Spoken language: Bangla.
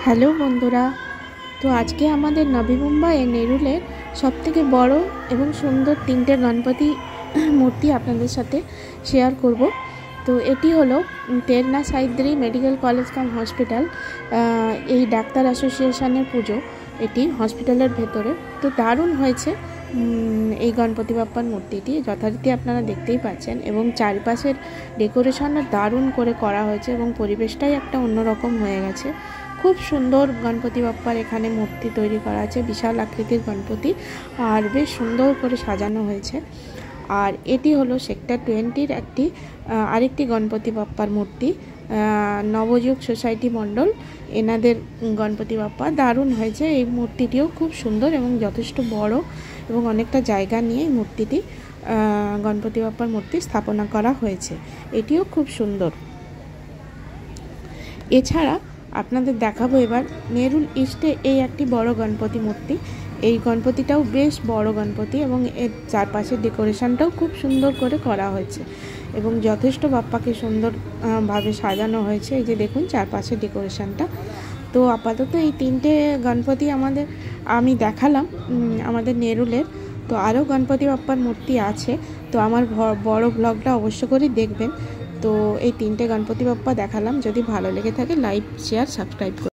হ্যালো বন্ধুরা, তো আজকে আমাদের নবী মুম্বাইয়ের নেরুলের সবথেকে বড় এবং সুন্দর তিনটে গণপতি মূর্তি আপনাদের সাথে শেয়ার করব। তো এটি হলো তেরনা সাইদ্রি মেডিকেল কলেজ কাম হসপিটাল, এই ডাক্তার অ্যাসোসিয়েশনের পুজো এটি হসপিটালের ভেতরে। তো দারুণ হয়েছে এই গণপতি বাপ্পার মূর্তিটি, যথারীতি আপনারা দেখতেই পাচ্ছেন, এবং চারপাশের ডেকোরেশনও দারুণ করে করা হয়েছে এবং পরিবেশটাই একটা অন্যরকম হয়ে গেছে। খুব সুন্দর গণপতি বাপ্পার এখানে মূর্তি তৈরি করা আছে, বিশাল আকৃতির গণপতি, আর বেশ সুন্দর করে সাজানো হয়েছে। আর এটি হলো সেক্টর 20-র আরেকটি গণপতি বাপ্পার মূর্তি, নবযুগ সোসাইটি মণ্ডল, এনাদের গণপতি বাপ্পা। দারুণ হয়েছে, এই মূর্তিটিও খুব সুন্দর এবং যথেষ্ট বড় এবং অনেকটা জায়গা নিয়ে এই মূর্তিটি গণপতি বাপ্পার মূর্তি স্থাপনা করা হয়েছে। এটিও খুব সুন্দর। এছাড়া আপনাদের দেখাবো এবার নেরুল ইস্টে এই একটি বড় গণপতি মূর্তি। এই গণপতিটাও বেশ বড় গণপতি এবং এর চারপাশের ডেকোরেশনটাও খুব সুন্দর করে করা হয়েছে এবং যথেষ্ট বাপ্পাকে সুন্দরভাবে সাজানো হয়েছে। এই যে দেখুন চারপাশের ডেকোরেশনটা। তো আপাতত এই তিনটে গণপতি আমি দেখালাম আমাদের নেরুলের। তো আরও গণপতি বাপ্পার মূর্তি আছে, তো আমার বড় ব্লগটা অবশ্য করে দেখবেন। তো এই তিনটে গণপতি বাপ্পা দেখালাম। যদি ভালো লেগে থাকে লাইক, শেয়ার, সাবস্ক্রাইব করুন।